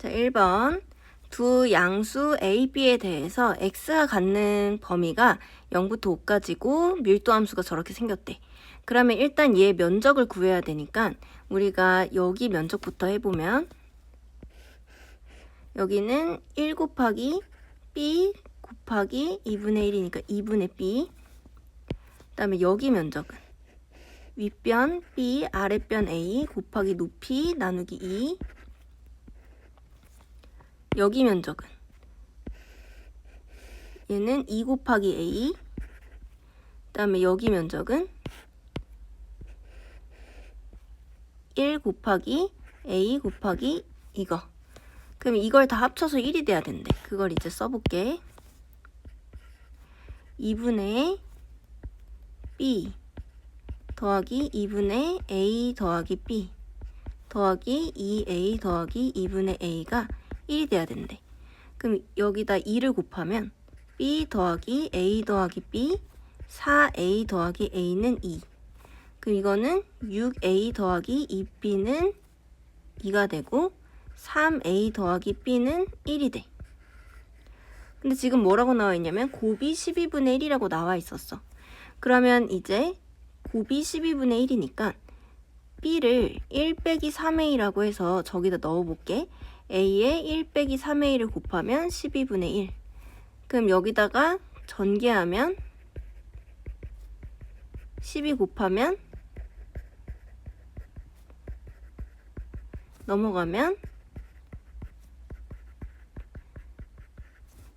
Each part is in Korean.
자, 1번. 두 양수 A, B에 대해서 x가 갖는 범위가 0부터 5까지고 밀도 함수가 저렇게 생겼대. 그러면 일단 얘 면적을 구해야 되니까 우리가 여기 면적부터 해보면 여기는 1 곱하기 B 곱하기 2분의 1이니까 2분의 B. 그 다음에 여기 면적은 윗변 B, 아랫변 A 곱하기 높이 나누기 2. 여기 면적은 얘는 2 곱하기 A. 그 다음에 여기 면적은 1 곱하기 A 곱하기 이거. 그럼 이걸 다 합쳐서 1이 돼야 된대. 그걸 이제 써볼게. 2분의 B 더하기 2분의 A 더하기 B 더하기 2A 더하기 2분의 A가 1이 돼야 된대. 그럼 여기다 2를 곱하면 B 더하기 A 더하기 B 4A 더하기 A는 2. 그럼 이거는 6A 더하기 2B는 2가 되고 3A 더하기 B는 1이 돼. 근데 지금 뭐라고 나와 있냐면 곱이 12분의 1이라고 나와 있었어. 그러면 이제 곱이 12분의 1이니까 B를 1 빼기 3A라고 해서 저기다 넣어볼게. A에 1 빼기 3A를 곱하면 12분의 1. 그럼 여기다가 전개하면 12 곱하면 넘어가면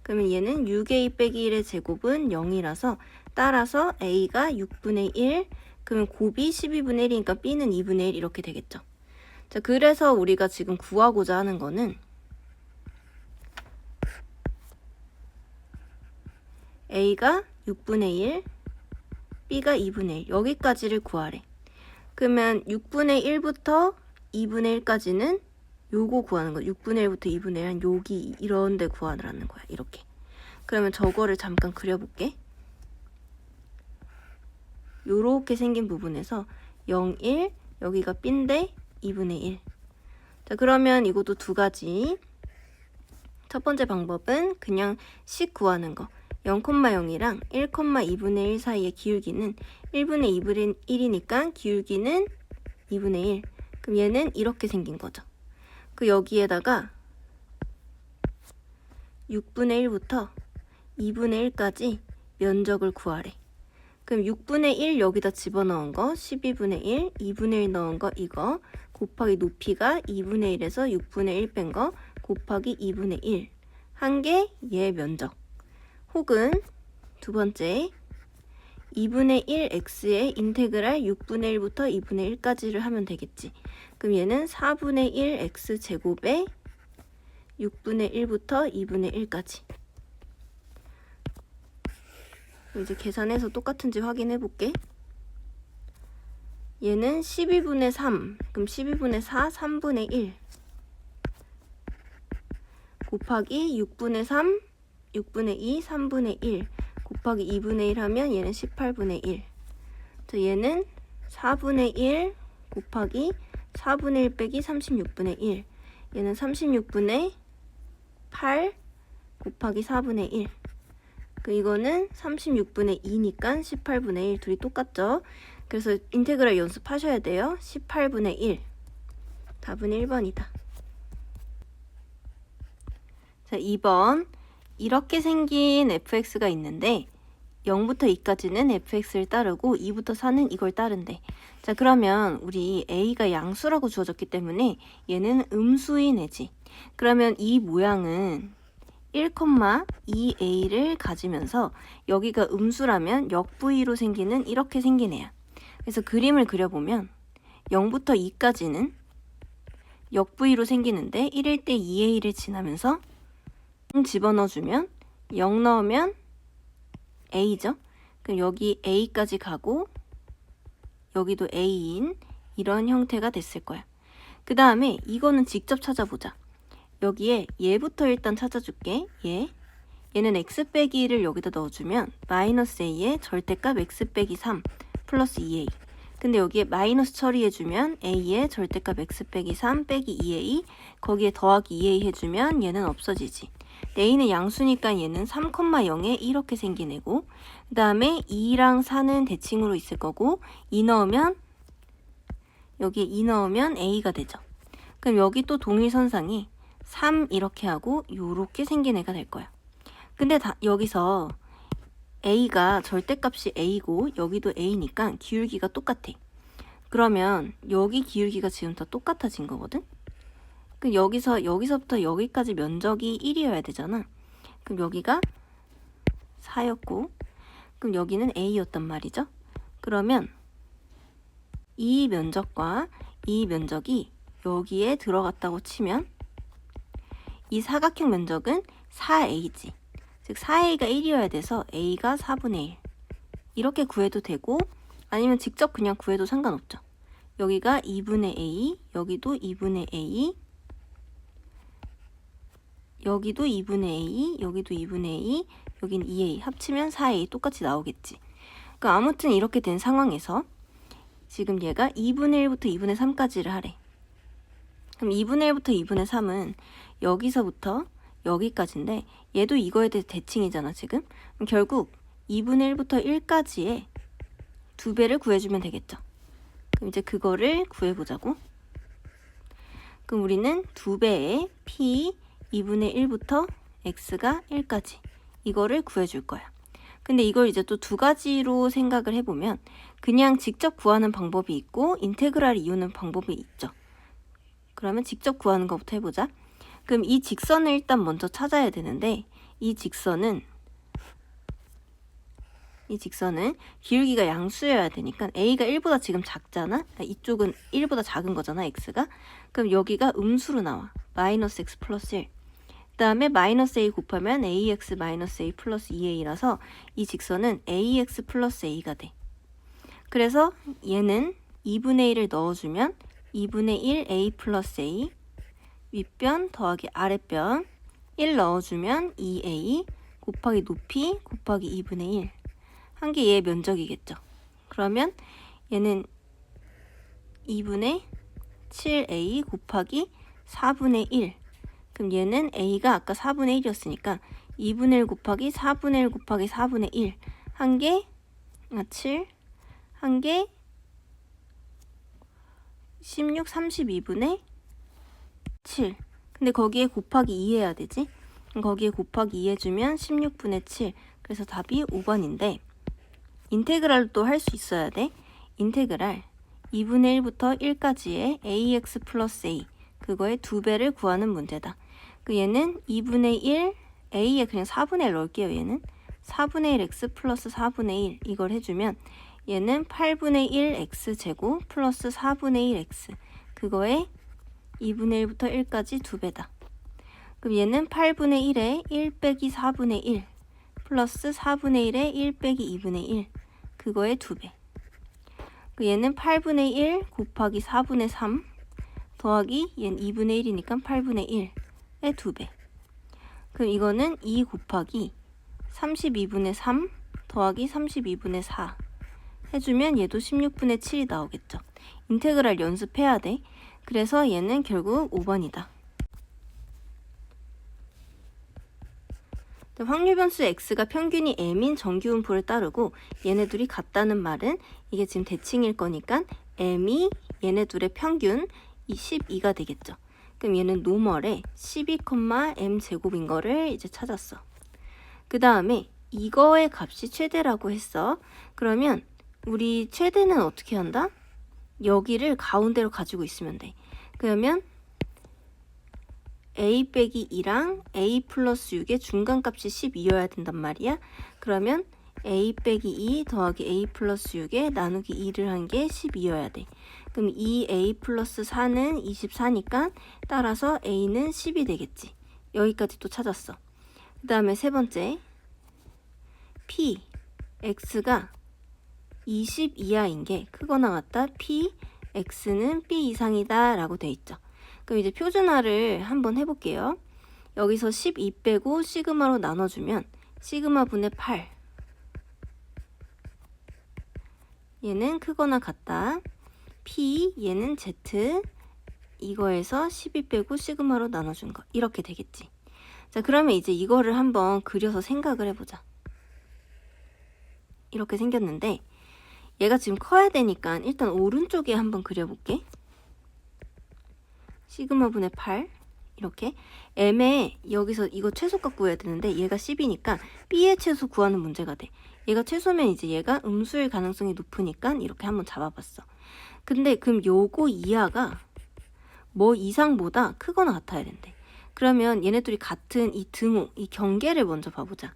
그러면 얘는 6A 빼기 1의 제곱은 0이라서 따라서 A가 6분의 1, 그러면 곱이 12분의 1이니까 B는 2분의 1 이렇게 되겠죠. 자, 그래서 우리가 지금 구하고자 하는 거는 A가 6분의 1, B가 2분의 1 여기까지를 구하래. 그러면 6분의 1부터 2분의 1까지는 요거 구하는 거야. 6분의 1부터 2분의 1은 여기 이런 데 구하라는 거야. 이렇게. 그러면 저거를 잠깐 그려볼게. 요렇게 생긴 부분에서 0, 1, 여기가 B인데 2분의 1. 자, 그러면 이것도 두 가지. 첫 번째 방법은 그냥 식 구하는 거. 0,0이랑 1,2분의 1 사이의 기울기는 1분의 2분의 1이니까 기울기는 2분의 1. 그럼 얘는 이렇게 생긴 거죠. 그 여기에다가 6분의 1부터 2분의 1까지 면적을 구하래. 그럼 6분의 1 여기다 집어넣은 거 12분의 1, 2분의 1 넣은 거 이거 곱하기 높이가 2분의 1에서 6분의 1 뺀 거 곱하기 2분의 1 한 게 얘 면적. 혹은 두 번째 2분의 1x의 인테그랄 6분의 1부터 2분의 1까지를 하면 되겠지. 그럼 얘는 4분의 1x 제곱에 6분의 1부터 2분의 1까지. 이제 계산해서 똑같은지 확인해 볼게. 얘는 12분의 3, 그럼 12분의 4, 3분의 1 곱하기 6분의 3, 6분의 2, 3분의 1 곱하기 2분의 1 하면 얘는 18분의 1. 자, 얘는 4분의 1 곱하기 4분의 1 빼기 36분의 1. 얘는 36분의 8 곱하기 4분의 1. 이거는 36분의 2니까 18분의 1 둘이 똑같죠? 그래서 인테그랄 연습하셔야 돼요. 18분의 1. 답은 1번이다. 자, 2번. 이렇게 생긴 fx가 있는데 0부터 2까지는 fx를 따르고 2부터 4는 이걸 따른대. 자, 그러면 우리 a가 양수라고 주어졌기 때문에 얘는 음수인 애지. 그러면 이 모양은 1,2a를 가지면서 여기가 음수라면 역부위로 생기는 이렇게 생긴 애야. 그래서 그림을 그려보면 0부터 2까지는 역부위로 생기는데 1일 때 2a를 지나면서 집어넣어주면 0 넣으면 a죠. 그럼 여기 a까지 가고 여기도 a인 이런 형태가 됐을 거야. 그 다음에 이거는 직접 찾아보자. 여기에 얘부터 일단 찾아줄게. 얘는 x 빼기 1을 여기다 넣어주면 마이너스 a의 절대값 x 빼기 3 플러스 2a. 근데 여기에 마이너스 처리해주면 a의 절대값 x 빼기 3 빼기 2a 거기에 더하기 2a 해주면 얘는 없어지지. a는 양수니까 얘는 3,0에 이렇게 생긴 애고 그 다음에 2랑 4는 대칭으로 있을 거고 2 넣으면 여기에 2 넣으면 a가 되죠. 그럼 여기 또 동일선상이 3 이렇게 하고 요렇게 생긴 애가 될 거야. 근데 여기서 a가 절대값이 a고 여기도 a니까 기울기가 똑같아. 그러면 여기 기울기가 지금 다 똑같아진 거거든? 그럼 여기서부터 여기까지 면적이 1이어야 되잖아. 그럼 여기가 4였고 그럼 여기는 a였단 말이죠. 그러면 이 면적과 이 면적이 여기에 들어갔다고 치면 이 사각형 면적은 4a지. 즉 4a가 1이어야 돼서 a가 4분의 1 이렇게 구해도 되고 아니면 직접 그냥 구해도 상관없죠. 여기가 2분의 a, 여기도 2분의 a, 여기도 2분의 a, 여기도 2분의 a, 여긴 2a 합치면 4a 똑같이 나오겠지. 그러니까 아무튼 이렇게 된 상황에서 지금 얘가 2분의 1부터 2분의 3까지를 하래. 그럼 2분의 1부터 2분의 3은 여기서부터 여기까지인데 얘도 이거에 대해 대칭이잖아 지금. 그럼 결국 2분의 1부터 1까지의 2배를 구해주면 되겠죠. 그럼 이제 그거를 구해보자고. 그럼 우리는 2배의 p 2분의 1부터 x가 1까지 이거를 구해줄 거야. 근데 이걸 이제 또 두 가지로 생각을 해보면 그냥 직접 구하는 방법이 있고 인테그랄 이용하는 방법이 있죠. 그러면 직접 구하는 것부터 해보자. 그럼 이 직선을 일단 먼저 찾아야 되는데 이 직선은 기울기가 양수여야 되니까 a가 1보다 지금 작잖아? 이쪽은 1보다 작은 거잖아, x가. 그럼 여기가 음수로 나와. 마이너스 x 플러스 1. 그 다음에 마이너스 a 곱하면 ax 마이너스 a 플러스 2a라서 이 직선은 ax 플러스 a가 돼. 그래서 얘는 2분의 1을 넣어주면 2분의 1 a 플러스 a 윗변 더하기 아랫변 1 넣어주면 2a 곱하기 높이 곱하기 2분의 1 한 게 얘의 면적이겠죠. 그러면 얘는 2분의 7a 곱하기 4분의 1 그럼 얘는 a가 아까 4분의 1이었으니까 2분의 1 곱하기 4분의 1 곱하기 4분의 1 한 게 7 한 게 16, 32분의 7 근데 거기에 곱하기 2 해야 되지? 거기에 곱하기 2 해주면 16분의 7 그래서 답이 5번인데 인테그랄도 할 수 있어야 돼. 인테그랄 2분의 1부터 1까지의 ax 플러스 a 그거의 2배를 구하는 문제다. 그 얘는 2분의 1 a에 그냥 4분의 1 넣을게요. 얘는 4분의 1 x 플러스 4분의 1 이걸 해주면 얘는 8분의 1 x 제곱 플러스 4분의 1 x 그거에 2분의 1부터 1까지 2배다. 그럼 얘는 8분의 1에 1 빼기 4분의 1 플러스 4분의 1에 1 빼기 2분의 1 그거의 2배. 얘는 8분의 1 곱하기 4분의 3 더하기 얘는 2분의 1이니까 8분의 1의 2배. 그럼 이거는 2 곱하기 32분의 3 더하기 32분의 4 해주면 얘도 16분의 7이 나오겠죠. 인테그랄 연습해야 돼. 그래서 얘는 결국 5번이다. 확률 변수 x가 평균이 m인 정규분포를 따르고 얘네둘이 같다는 말은 이게 지금 대칭일 거니까 m이 얘네둘의 평균 12가 되겠죠. 그럼 얘는 노멀에 12, m제곱인 거를 이제 찾았어. 그 다음에 이거의 값이 최대라고 했어. 그러면 우리 최대는 어떻게 한다? 여기를 가운데로 가지고 있으면 돼. 그러면 a 빼기 2랑 a 플러스 6의 중간값이 12여야 된단 말이야. 그러면 a 빼기 2 더하기 a 플러스 6에 나누기 2를 한 게 12여야 돼. 그럼 2a 플러스 4는 24니까 따라서 a는 10이 되겠지. 여기까지 또 찾았어. 그 다음에 세 번째 p x가 20 이하인 게 크거나 같다. p x는 b 이상이다 라고 돼 있죠. 그럼 이제 표준화를 한번 해볼게요. 여기서 12 빼고 시그마로 나눠주면 시그마 분의 8 얘는 크거나 같다. P 얘는 Z 이거에서 12 빼고 시그마로 나눠준 거 이렇게 되겠지. 자, 그러면 이제 이거를 한번 그려서 생각을 해보자. 이렇게 생겼는데 얘가 지금 커야 되니까 일단 오른쪽에 한번 그려볼게. 시그마분의 8 이렇게 M에 여기서 이거 최소값 구해야 되는데 얘가 10이니까 B의 최소 구하는 문제가 돼. 얘가 최소면 이제 얘가 음수일 가능성이 높으니까 이렇게 한번 잡아봤어. 근데 그럼 요거 이하가 뭐 이상보다 크거나 같아야 된대. 그러면 얘네들이 같은 이 등호, 이 경계를 먼저 봐보자.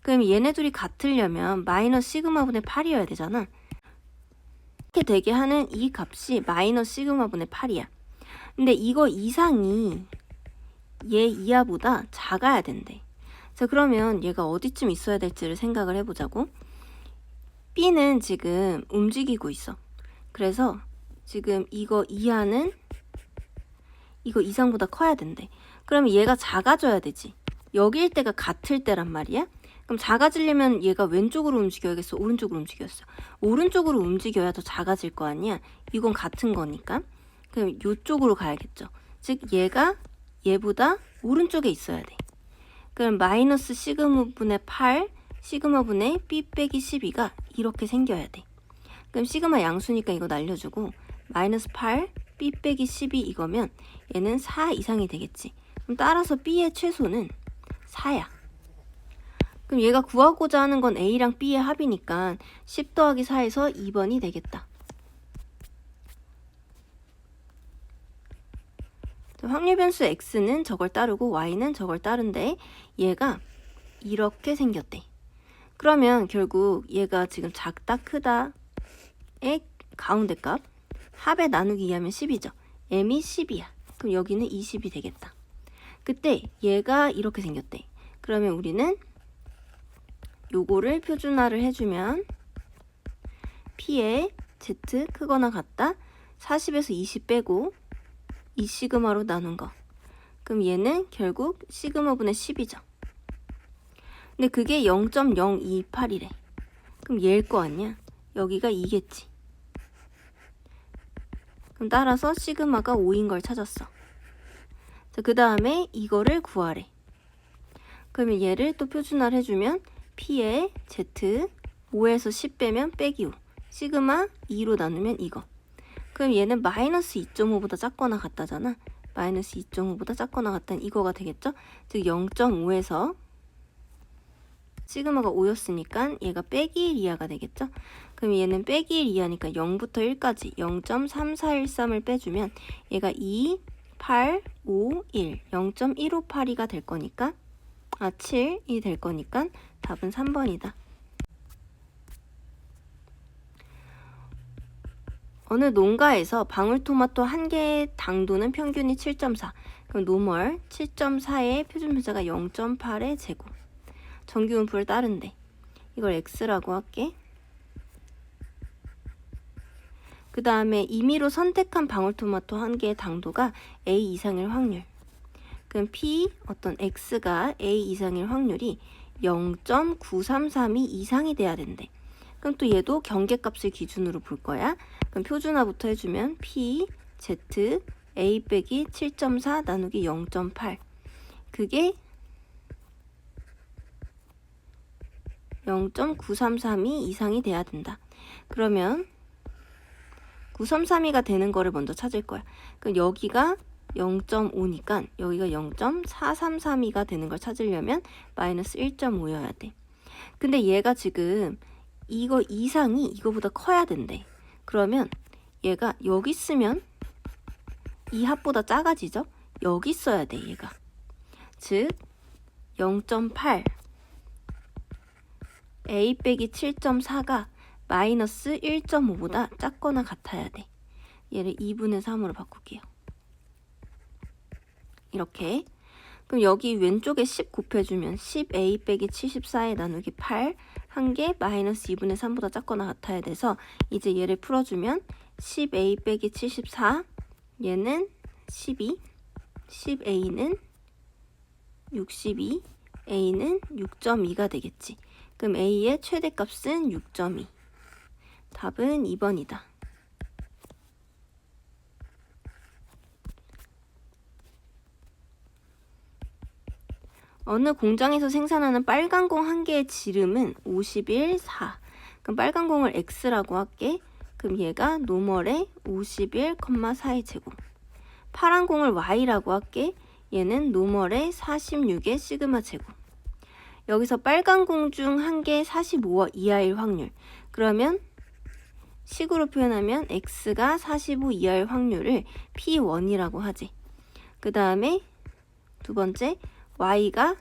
그럼 얘네들이 같으려면 마이너스 시그마분의 8이어야 되잖아. 이렇게 되게 하는 이 값이 마이너스 시그마분의 8이야. 근데 이거 이상이 얘 이하보다 작아야 된대. 자, 그러면 얘가 어디쯤 있어야 될지를 생각을 해보자고. B는 지금 움직이고 있어. 그래서 지금 이거 이하는 이거 이상보다 커야 된대. 그러면 얘가 작아져야 되지. 여기일 때가 같을 때란 말이야. 그럼 작아지려면 얘가 왼쪽으로 움직여야겠어? 오른쪽으로 움직였어? 오른쪽으로 움직여야 더 작아질 거 아니야? 이건 같은 거니까. 그럼 이쪽으로 가야겠죠. 즉 얘가 얘보다 오른쪽에 있어야 돼. 그럼 마이너스 시그마분의 8, 시그마분의 B 빼기 12가 이렇게 생겨야 돼. 그럼 시그마 양수니까 이거 날려주고 마이너스 8, B 빼기 12 이거면 얘는 4 이상이 되겠지. 그럼 따라서 B의 최소는 4야. 그럼 얘가 구하고자 하는 건 A랑 B의 합이니까 10 더하기 4에서 2번이 되겠다. 확률 변수 X는 저걸 따르고 Y는 저걸 따른데 얘가 이렇게 생겼대. 그러면 결국 얘가 지금 작다 크다의 가운데 값 합에 나누기 2하면 10이죠. M이 10이야. 그럼 여기는 20이 되겠다. 그때 얘가 이렇게 생겼대. 그러면 우리는 요거를 표준화를 해주면 P의 Z 크거나 같다 40에서 20 빼고 2 시그마로 나눈 거. 그럼 얘는 결국 시그마분의 10이죠. 근데 그게 0.028이래. 그럼 얘일 거 아니야? 여기가 2겠지. 그럼 따라서 시그마가 5인 걸 찾았어. 자, 그 다음에 이거를 구하래. 그러면 얘를 또 표준화를 해주면 P의 Z 5에서 10 빼면 빼기 5 시그마 2로 나누면 이거. 그럼 얘는 마이너스 2.5보다 작거나 같다잖아. 마이너스 2.5보다 작거나 같다는 이거가 되겠죠? 즉 0.5에서 시그마가 5였으니까 얘가 빼기 1 이하가 되겠죠? 그럼 얘는 빼기 1 이하니까 0부터 1까지 0.3413을 빼주면 얘가 2, 8, 5, 1 0.1582가 될 거니까 7이 될 거니까 답은 3번이다. 어느 농가에서 방울토마토 한 개의 당도는 평균이 7.4. 그럼 노멀 7.4의 표준분자가 0.8의 제곱. 정규분포를 따른대. 이걸 x라고 할게. 그 다음에 임의로 선택한 방울토마토 한 개의 당도가 A 이상일 확률. 그럼 P 어떤 X가 A 이상일 확률이 0.933이 이상이 돼야 된대. 그럼 또 얘도 경계값을 기준으로 볼 거야. 그럼 표준화부터 해주면 P, Z, A 빼기 7.4 나누기 0.8. 그게 0.933이 이상이 돼야 된다. 그러면 933이가 되는 거를 먼저 찾을 거야. 그럼 여기가 0.5니까 여기가 0.4332가 되는 걸 찾으려면 마이너스 1.5여야 돼. 근데 얘가 지금 이거 이상이 이거보다 커야 된대. 그러면 얘가 여기 있으면 이 합보다 작아지죠? 여기 있어야 돼, 얘가. 즉 0.8 A 빼기 7.4가 마이너스 1.5보다 작거나 같아야 돼. 얘를 2분의 3으로 바꿀게요. 이렇게. 그럼 여기 왼쪽에 10 곱해주면 10A 빼기 74에 나누기 8 한 개 마이너스 2분의 3보다 작거나 같아야 돼서 이제 얘를 풀어주면 10A 빼기 74 얘는 12 10A는 62 A는 6.2가 되겠지. 그럼 A의 최대값은 6.2. 답은 2번이다. 어느 공장에서 생산하는 빨간 공 한 개의 지름은 51, 4. 그럼 빨간 공을 x라고 할게. 그럼 얘가 노멀의 51,4의 제곱. 파란 공을 y라고 할게. 얘는 노멀의 46의 시그마 제곱. 여기서 빨간 공 중 한 개 45 이하일 확률. 그러면 식으로 표현하면 x가 45 이하일 확률을 P1이라고 하지. 그 다음에 두 번째 y가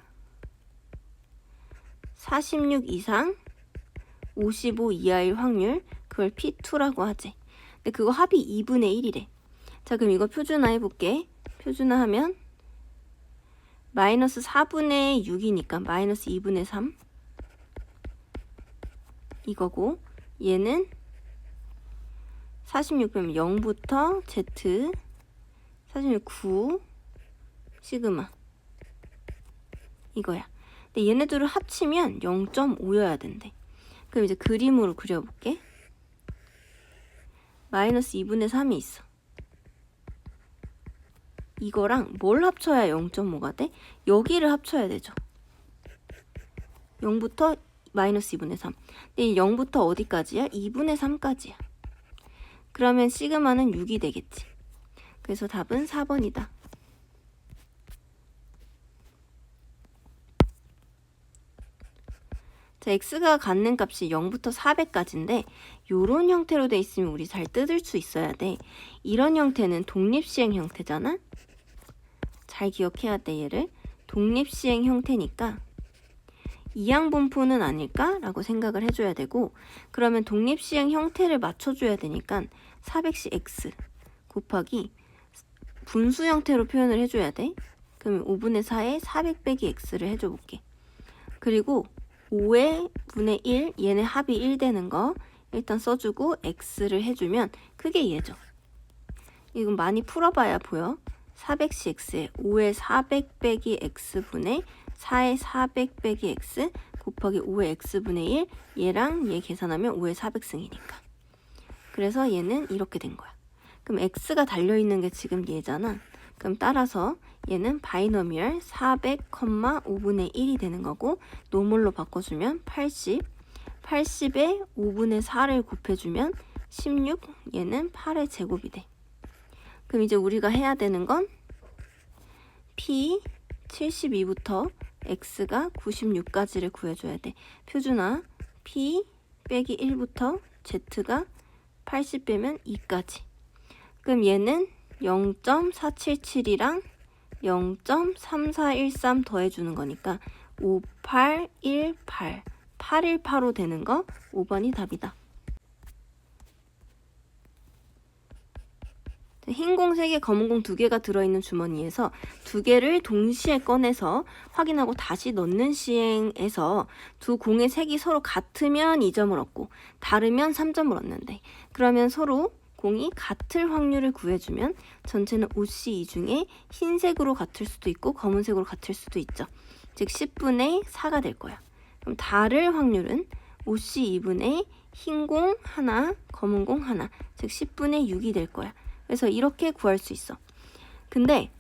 46 이상 55 이하일 확률, 그걸 P2라고 하지. 근데 그거 합이 2분의 1이래. 자, 그럼 이거 표준화 해볼게. 표준화 하면 마이너스 4분의 6이니까 마이너스 2분의 3 이거고, 얘는 46 빼면 0부터 Z 46 9 시그마 이거야. 근데 얘네들을 합치면 0.5여야 된대. 그럼 이제 그림으로 그려볼게. 마이너스 2분의 3이 있어. 이거랑 뭘 합쳐야 0.5가 돼? 여기를 합쳐야 되죠. 0부터 마이너스 2분의 3. 근데 0부터 어디까지야? 2분의 3까지야. 그러면 시그마는 6이 되겠지. 그래서 답은 4번이다. 자, x가 갖는 값이 0부터 400까지인데 요런 형태로 돼 있으면 우리 잘 뜯을 수 있어야 돼. 이런 형태는 독립시행 형태잖아? 잘 기억해야 돼, 얘를. 독립시행 형태니까 이항분포는 아닐까라고 생각을 해줘야 되고, 그러면 독립시행 형태를 맞춰줘야 되니까 400시 x 곱하기 분수 형태로 표현을 해줘야 돼. 그러면 5분의 4에 400 빼기 x를 해줘 볼게. 그리고 5의 분의 1, 얘네 합이 1 되는 거 일단 써주고 x를 해주면 그게 얘죠. 이건 많이 풀어봐야 보여. 400시 x에 5의 400 빼기 x분의 4의 400 빼기 x 곱하기 5의 x분의 1, 얘랑 얘 계산하면 5의 400승이니까. 그래서 얘는 이렇게 된 거야. 그럼 x가 달려있는 게 지금 얘잖아. 그럼 따라서 얘는 바이너미얼 400, 5분의 1이 되는 거고, 노멀로 바꿔주면 80, 80에 5분의 4를 곱해주면 16, 얘는 8의 제곱이 돼. 그럼 이제 우리가 해야 되는 건 P 72부터 X가 96까지를 구해줘야 돼. 표준화 P 빼기 1부터 Z가 80 빼면 2까지. 그럼 얘는 0.477이랑 0.3413 더해주는 거니까 5818, 818로 되는 거 5번이 답이다. 흰 공 3개, 검은 공 2개가 들어있는 주머니에서 2개를 동시에 꺼내서 확인하고 다시 넣는 시행에서 두 공의 색이 서로 같으면 2점을 얻고 다르면 3점을 얻는데, 그러면 서로 공이 같을 확률을 구해주면 전체는 OC2 중에 흰색으로 같을 수도 있고 검은색으로 같을 수도 있죠. 즉 10분의 4가 될 거야. 그럼 다를 확률은 OC2분의 흰 공 하나, 검은 공 하나, 즉 10분의 6이 될 거야. 그래서 이렇게 구할 수 있어. 근데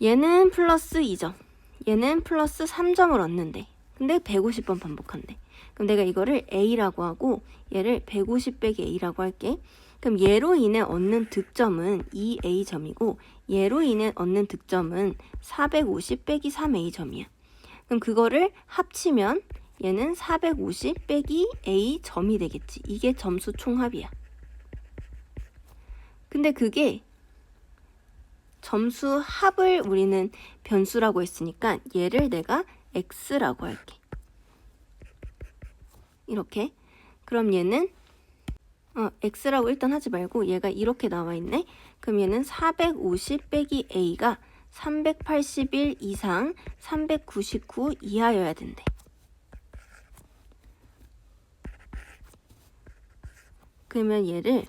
얘는 플러스 2점, 얘는 플러스 3점을 얻는데, 근데 150번 반복한대. 그럼 내가 이거를 A라고 하고 얘를 150 빼기 A라고 할게. 그럼 얘로 인해 얻는 득점은 2A점이고 얘로 인해 얻는 득점은 450 빼기 3A점이야. 그럼 그거를 합치면 얘는 450 빼기 A점이 되겠지. 이게 점수 총합이야. 근데 그게 점수 합을 우리는 변수라고 했으니까 얘를 내가 x라고 할게. 이렇게. 그럼 얘는 x라고 일단 하지 말고 얘가 이렇게 나와 있네. 그럼 얘는 450 빼기 a가 381 이상 399 이하여야 된대. 그러면 얘를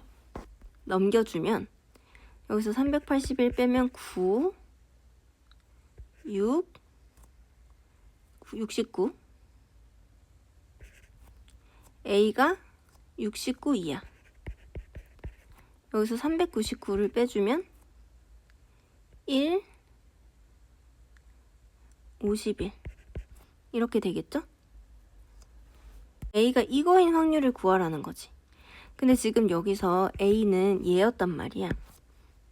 넘겨주면 여기서 381 빼면 9, 6, 69, A가 69이야. 여기서 399를 빼주면 1, 51 이렇게 되겠죠? A가 이거인 확률을 구하라는 거지. 근데 지금 여기서 A는 얘였단 말이야.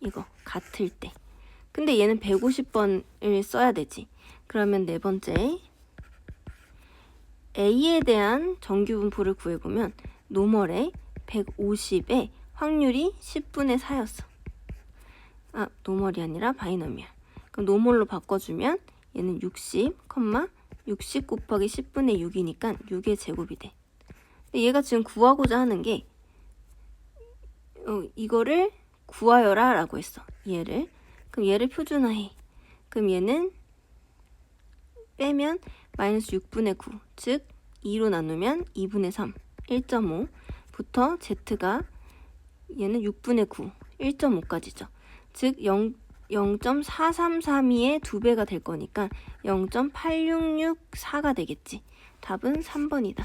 이거 같을 때. 근데 얘는 150번을 써야 되지. 그러면 네 번째 A에 대한 정규분포를 구해보면 노멀에 150에 확률이 10분의 4였어. 아, 노멀이 아니라 바이너미얼. 그럼 노멀로 바꿔주면 얘는 60, 60 곱하기 10분의 6이니까 6의 제곱이 돼. 근데 얘가 지금 구하고자 하는 게 이거를 구하여라 라고 했어. 얘를. 그럼 얘를 표준화해. 그럼 얘는 빼면 마이너스 6분의 9, 즉 2로 나누면 2분의 3, 1.5부터 z가 얘는 6분의 9, 1.5까지죠. 즉 0.4332의 2배가 될 거니까 0.8664가 되겠지. 답은 3번이다.